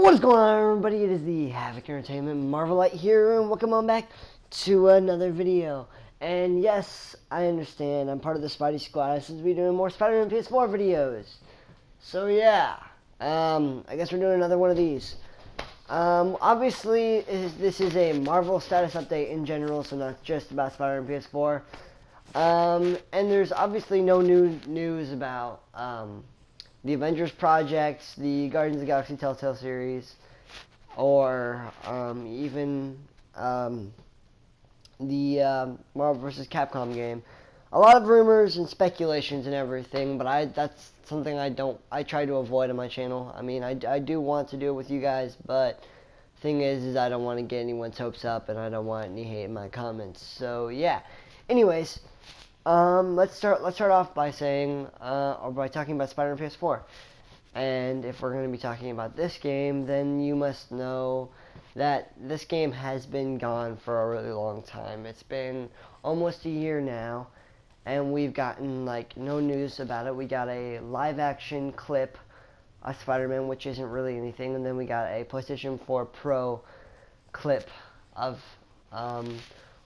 What is going on, everybody? It is the Havoc Entertainment Marvelite here, and welcome on back to another video. And yes, I understand, I'm part of the Spidey Squad. I seem to be doing more Spider-Man PS4 videos. So yeah, I guess we're doing another one of these. Obviously, this is a Marvel status update in general, so not just about Spider-Man PS4. And there's obviously no new news about, the Avengers Project, the Guardians of the Galaxy Telltale series, or even the Marvel vs. Capcom game. A lot of rumors and speculations and everything, but that's something I try to avoid on my channel. I mean, I do want to do it with you guys, but thing is I don't want to get anyone's hopes up, and I don't want any hate in my comments. So yeah. Anyways, let's start off by saying, or by talking about Spider-Man PS4. And if we're going to be talking about this game, then you must know that this game has been gone for a really long time. It's been almost a year now, and we've gotten, like, no news about it. We got a live-action clip of Spider-Man, which isn't really anything, and then we got a PlayStation 4 Pro clip of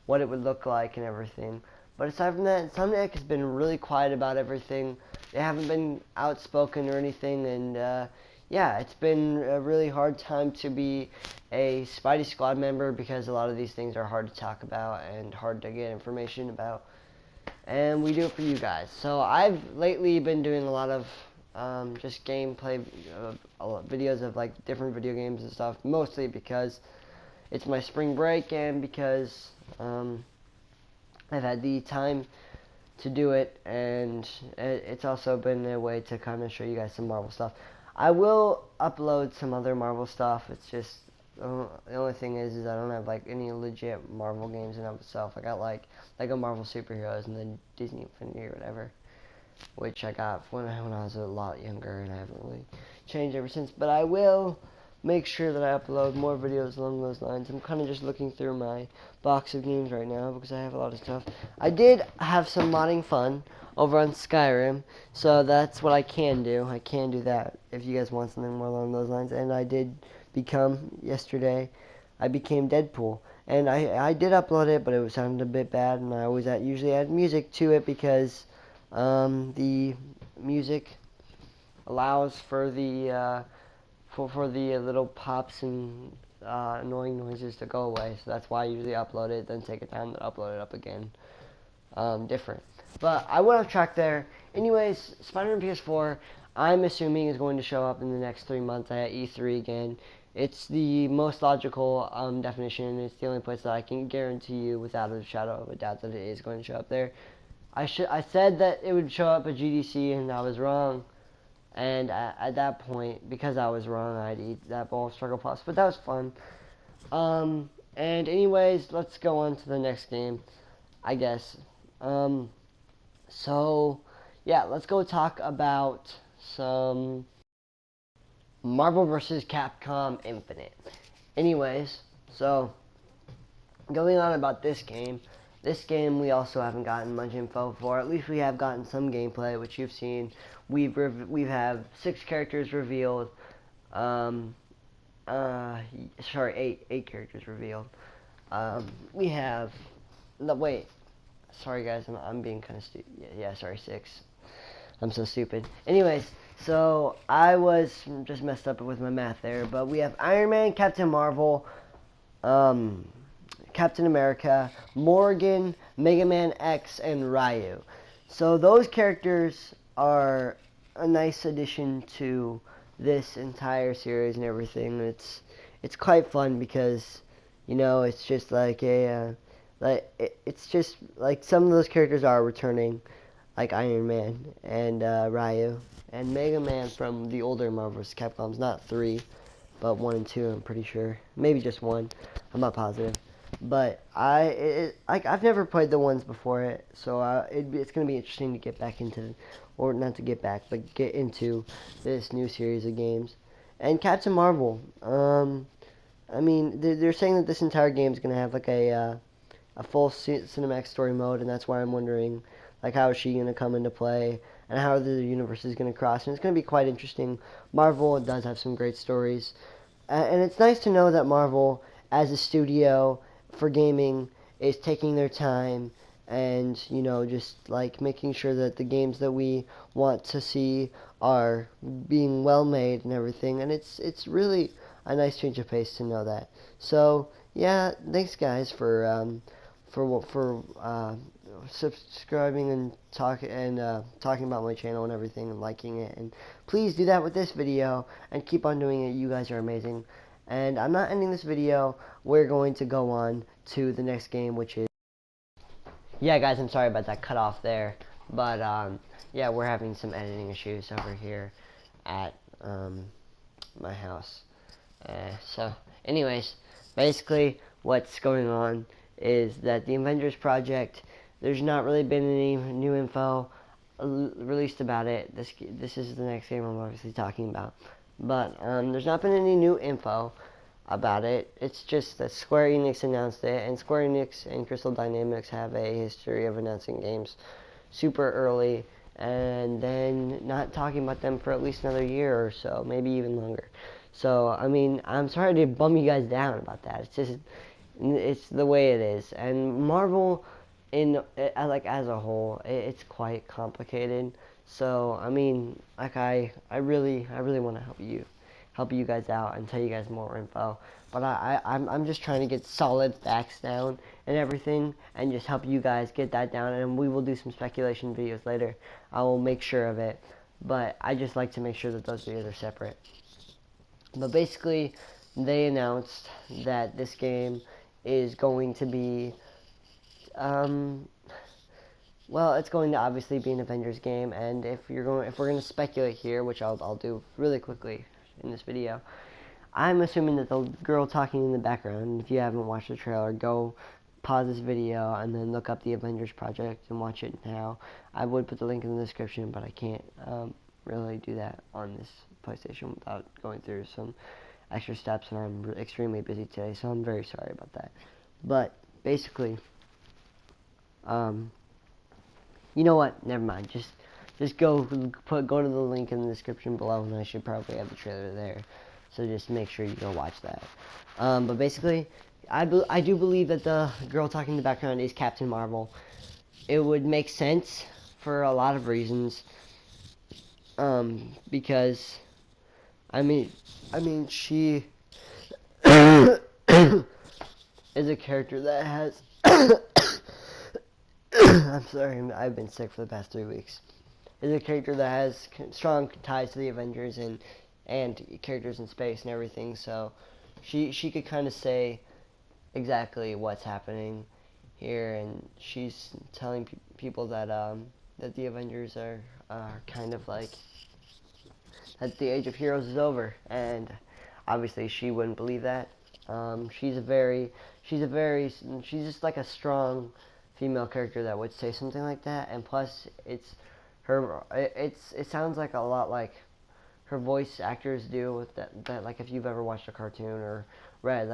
what it would look like and everything. But aside from that, Insomniac has been really quiet about everything. They haven't been outspoken or anything, and yeah, it's been a really hard time to be a Spidey Squad member because a lot of these things are hard to talk about and hard to get information about. And we do it for you guys. So I've lately been doing a lot of just gameplay videos of, like, different video games and stuff, mostly because it's my spring break and because I've had the time to do it, and it's also been a way to kind of show you guys some Marvel stuff. I will upload some other Marvel stuff. It's just the only thing is I don't have, like, any legit Marvel games in of itself. I got, like, Lego Marvel Superheroes and then Disney Infinity or whatever, which I got when I was a lot younger, and I haven't really changed ever since. But I will make sure that I upload more videos along those lines. I'm kind of just looking through my box of games right now because I have a lot of stuff. I did have some modding fun over on Skyrim, so that's what I can do. I can do that if you guys want something more along those lines. And I did become, yesterday, I became Deadpool. And I did upload it, but it sounded a bit bad, and I always usually add music to it because the music allows for the for the little pops and annoying noises to go away. So that's why I usually upload it, then take a time to upload it up again. Different. But I will have track there. Anyways, Spider-Man PS4, I'm assuming is going to show up in the next 3 months at E3 again. It's the most logical definition. It's the only place that I can guarantee you without a shadow of a doubt that it is going to show up there. I said that it would show up at GDC, and I was wrong. And at that point, because I was wrong, I'd eat that bowl of Struggle Plus. But that was fun. And anyways, let's go on to the next game, I guess. So, yeah, let's go talk about some Marvel vs. Capcom Infinite. Anyways, so, going on about this game. This game we also haven't gotten much info for. At least we have gotten some gameplay, which you've seen. We have 6 characters revealed. Sorry, 8 characters revealed. We have. No, wait. Sorry guys, I'm being kind of stupid. Yeah, sorry, 6. I'm so stupid. Anyways, so I was just messed up with my math there, but we have Iron Man, Captain Marvel, Captain America, Morgan, Mega Man X, and Ryu. So those characters are a nice addition to this entire series and everything. It's quite fun because, you know, it's just like it's just like some of those characters are returning, like Iron Man and Ryu and Mega Man from the older Marvel vs. Capcoms, not 3, but 1 and 2. I'm pretty sure, maybe just 1. I'm not positive. But I've never played the ones before it, so it's going to be interesting to get back into, or not to get back, but get into this new series of games. And Captain Marvel, I mean, they're saying that this entire game is going to have, like, a full cinematic story mode, and that's why I'm wondering, like, how is she going to come into play, and how the universe is going to cross, and it's going to be quite interesting. Marvel does have some great stories. And it's nice to know that Marvel, as a studio for gaming, is taking their time and, you know, just like making sure that the games that we want to see are being well made and everything. And it's really a nice change of pace to know that. So yeah, thanks guys for subscribing and talking about my channel and everything and liking it. And please do that with this video and keep on doing it. You guys are amazing. And I'm not ending this video. We're going to go on to the next game, which is, yeah guys, I'm sorry about that cut off there, but yeah, we're having some editing issues over here at my house. So anyways, basically what's going on is that the Avengers Project, there's not really been any new info released about it. This is the next game I'm obviously talking about, but there's not been any new info about it. It's just that Square Enix announced it, and Square Enix and Crystal Dynamics have a history of announcing games super early and then not talking about them for at least another year or so, maybe even longer. So, I mean, I'm sorry to bum you guys down about that. It's just, it's the way it is. And Marvel, like as a whole, it's quite complicated. So, I mean, like I really want to help you guys out and tell you guys more info. But I'm just trying to get solid facts down and everything, and just help you guys get that down. And we will do some speculation videos later. I will make sure of it. But I just like to make sure that those videos are separate. But basically, they announced that this game is going to be, well, it's going to obviously be an Avengers game. And if we're going to speculate here, which I'll do really quickly in this video, I'm assuming that the girl talking in the background, if you haven't watched the trailer, go pause this video and then look up the Avengers Project and watch it now. I would put the link in the description, but I can't really do that on this PlayStation without going through some extra steps, and I'm extremely busy today, so I'm very sorry about that. But basically, you know what? Never mind. Just go to the link in the description below, and I should probably have the trailer there. So just make sure you go watch that. But basically, I do believe that the girl talking in the background is Captain Marvel. It would make sense for a lot of reasons. Because I mean she is a character that has I'm sorry, I've been sick for the past 3 weeks. Is a character that has strong ties to the Avengers and characters in space and everything, so she could kind of say exactly what's happening here, and she's telling people that that the Avengers are kind of like that the age of heroes is over, and obviously she wouldn't believe that. She's just like a strong female character that would say something like that, and plus it sounds like a lot like her voice actors do with that like if you've ever watched a cartoon or read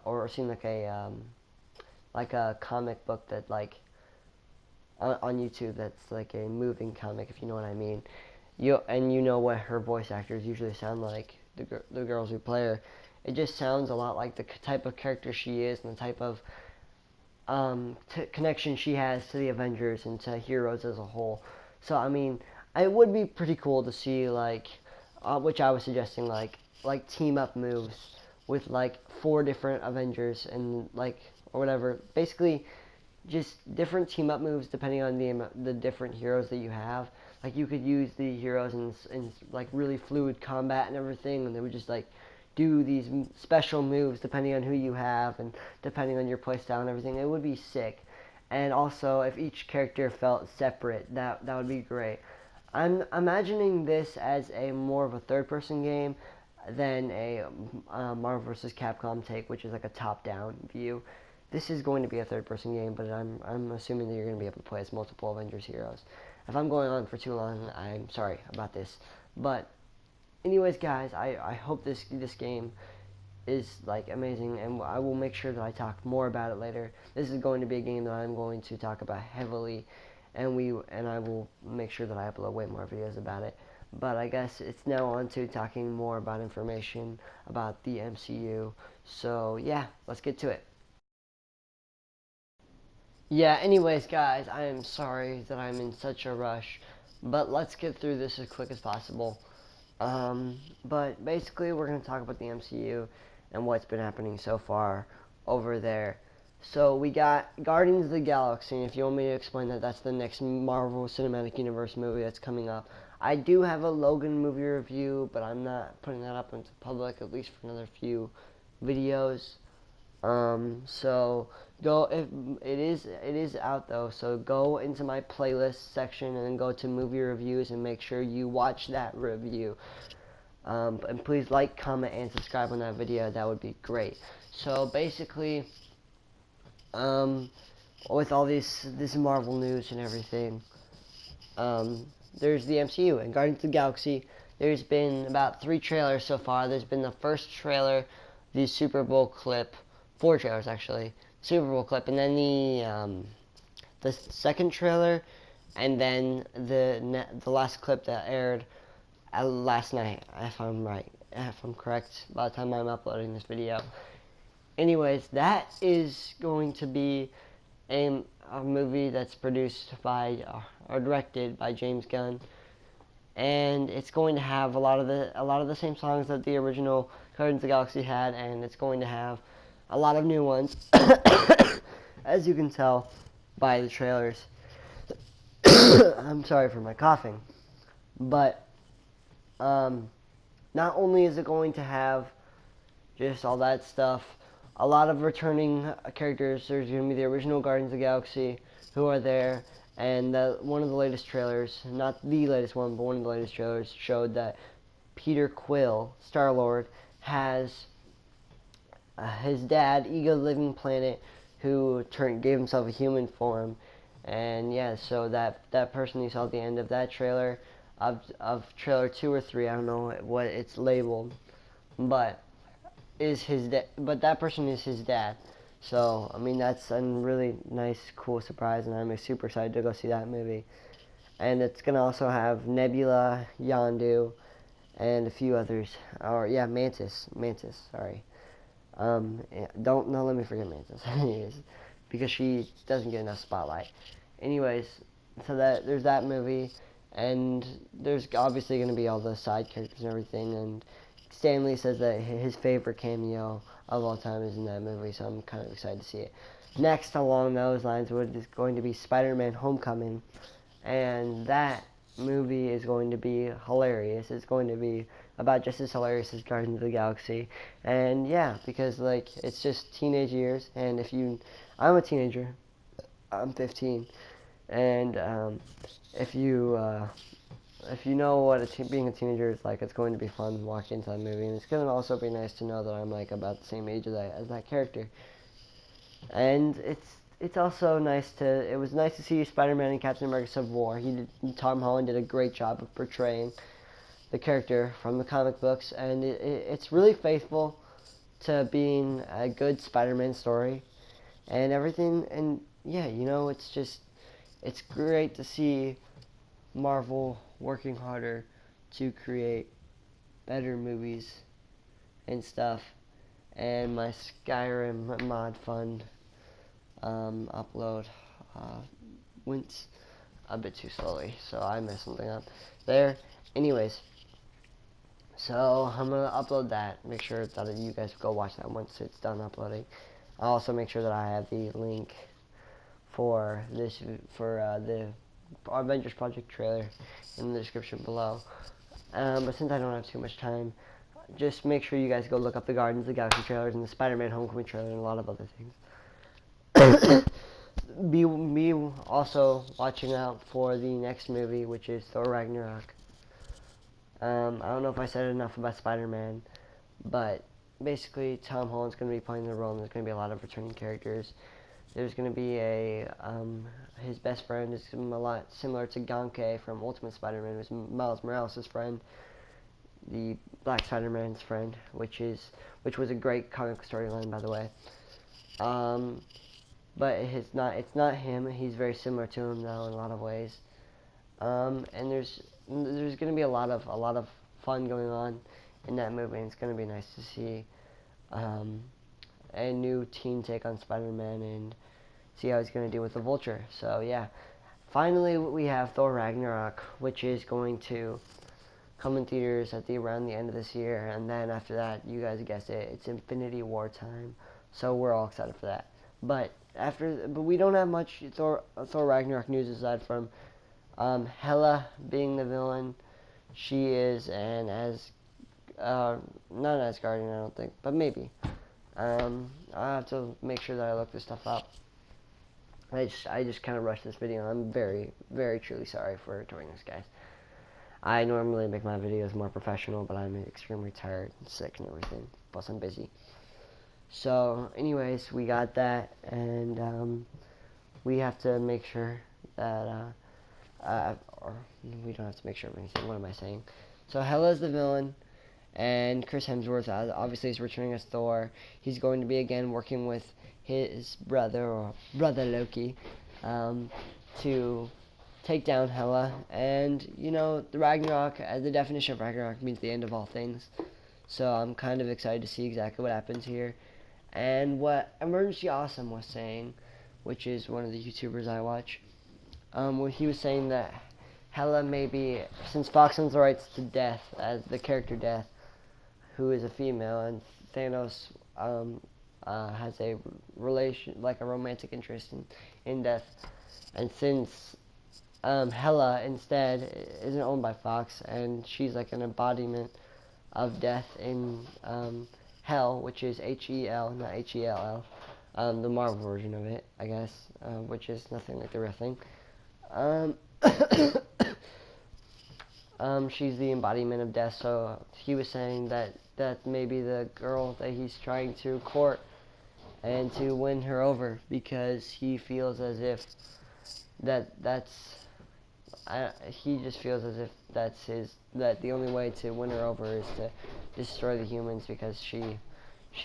or seen like a comic book that like on YouTube that's like a moving comic, if you know what I mean. You know what her voice actors usually sound like, the girls who play her. It just sounds a lot like the type of character she is and the type of connection she has to the Avengers and to heroes as a whole. So I mean, it would be pretty cool to see like, which I was suggesting like team up moves with like 4 different Avengers and like or whatever. Basically, just different team up moves depending on the different heroes that you have. Like you could use the heroes in like really fluid combat and everything, and they would just like do these special moves depending on who you have and depending on your playstyle and everything. It would be sick. And also, if each character felt separate, that would be great. I'm imagining this as a more of a third-person game than a Marvel vs. Capcom take, which is like a top-down view. This is going to be a third-person game, but I'm assuming that you're going to be able to play as multiple Avengers heroes. If I'm going on for too long, I'm sorry about this. But anyways, guys, I hope this game is like amazing, and I will make sure that I talk more about it later. This is going to be a game that I'm going to talk about heavily, and I will make sure that I upload way more videos about it. But I guess it's now on to talking more about information about the MCU. So yeah, let's get to it. Yeah, anyways, guys, I am sorry that I'm in such a rush, but let's get through this as quick as possible. But basically, we're going to talk about the MCU and what's been happening so far over there. So we got Guardians of the Galaxy, and if you want me to explain that, that's the next Marvel Cinematic Universe movie that's coming up. I do have a Logan movie review, but I'm not putting that up into public, at least for another few videos. So go if it is out though. So go into my playlist section and then go to movie reviews and make sure you watch that review. And please like, comment, and subscribe on that video. That would be great. So basically, with all this Marvel news and everything, there's the MCU and Guardians of the Galaxy. There's been about 3 trailers so far. There's been the first trailer, the Super Bowl clip, 4 trailers actually, Super Bowl clip, and then the second trailer, and then the last clip that aired last night, if I'm right, if I'm correct, by the time I'm uploading this video. Anyways, that is going to be a movie that's produced by or directed by James Gunn, and it's going to have a lot of the same songs that the original Guardians of the Galaxy had, and it's going to have a lot of new ones, as you can tell by the trailers. I'm sorry for my coughing, but not only is it going to have just all that stuff, a lot of returning characters. There's going to be the original Guardians of the Galaxy who are there, and one of the latest trailers, not the latest one, but one of the latest trailers showed that Peter Quill, Star-Lord, has his dad, Ego Living Planet, who gave himself a human form. And yeah, so that person you saw at the end of that trailer, of trailer 2 or 3, I don't know what it's labeled, but but that person is his dad. So I mean, that's a really nice, cool surprise, and I'm super excited to go see that movie. And it's gonna also have Nebula, Yondu, and a few others. Or yeah, Mantis. Sorry. Don't let me forget Mantis. Anyways, because she doesn't get enough spotlight. Anyways, so there's that movie, and there's obviously going to be all the side characters and everything. And Stanley says that his favorite cameo of all time is in that movie, so I'm kind of excited to see it. Next, along those lines, is going to be Spider-Man: Homecoming, and that movie is going to be hilarious. It's going to be about just as hilarious as Guardians of the Galaxy. And yeah, because like it's just teenage years, and I'm a teenager, I'm 15, and if you know what being a teenager is like, it's going to be fun watching into that movie, and it's going to also be nice to know that I'm like about the same age as that character. And it's also nice it was nice to see Spider-Man and Captain America Civil War. Tom Holland did a great job of portraying the character from the comic books, and it's really faithful to being a good Spider-Man story and everything. And yeah, it's great to see Marvel working harder to create better movies and stuff. And my Skyrim mod fund upload went a bit too slowly, so I messed something up there. Anyways, so I'm gonna upload that. Make sure that you guys go watch that once it's done uploading. I'll also make sure that I have the link for the Avengers Project trailer in the description below. But since I don't have too much time, just make sure you guys go look up the Guardians of the Galaxy trailers and the Spider-Man Homecoming trailer and a lot of other things. be also watching out for the next movie, which is Thor Ragnarok. I don't know if I said enough about Spider-Man, but basically Tom Holland's going to be playing the role, and there's going to be a lot of returning characters. There's going to be his best friend is a lot similar to Ganke from Ultimate Spider-Man, who's Miles Morales' friend, the Black Spider-Man's friend, which was a great comic storyline, by the way. But it's not him. He's very similar to him, though, in a lot of ways. And there's there's gonna be a lot of fun going on in that movie, and it's gonna be nice to see a new teen take on Spider-Man and see how he's gonna deal with the Vulture. So yeah, finally we have Thor Ragnarok, which is going to come in theaters around the end of this year, and then after that, you guys guessed it, it's Infinity War time. So we're all excited for that. But we don't have much Thor Ragnarok news aside from Hela being the villain. She is not an Asgardian, I don't think, but maybe. I have to make sure that I look this stuff up. I just kind of rushed this video. I'm very, very truly sorry for doing this, guys. I normally make my videos more professional, but I'm extremely tired and sick and everything. Plus, I'm busy. So, anyways, we got that, and we have to make sure that, or we don't have to make sure of anything. What am I saying? So, Hela's the villain, and Chris Hemsworth obviously is returning as Thor. He's going to be again working with his brother Loki, to take down Hela. And you know, the Ragnarok, the definition of Ragnarok means the end of all things. So I'm kind of excited to see exactly what happens here. And what Emergency Awesome was saying, which is one of the YouTubers I watch, when he was saying that Hela maybe, since Fox owns the rights to Death as the character Death, who is a female, and Thanos has a romantic interest in Death, and since Hela instead isn't owned by Fox, and she's like an embodiment of Death in Hell, which is Hel, not Hell, the Marvel version of it, I guess, which is nothing like the real thing. She's the embodiment of Death, so he was saying that maybe the girl that he's trying to court and to win her over, because he feels as if he just feels as if that the only way to win her over is to destroy the humans, because she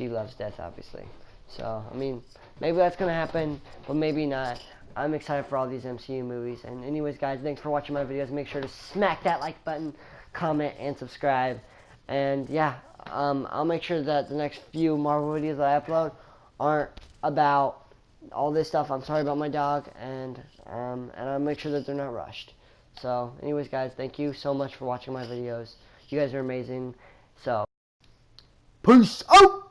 loves Death, obviously. So, I mean, maybe that's gonna happen, but maybe not. I'm excited for all these MCU movies. And anyways, guys, thanks for watching my videos. Make sure to smack that like button, comment, and subscribe. And yeah, I'll make sure that the next few Marvel videos that I upload aren't about all this stuff. I'm sorry about my dog, and I'll make sure that they're not rushed. So, anyways, guys, thank you so much for watching my videos. You guys are amazing. So, peace out!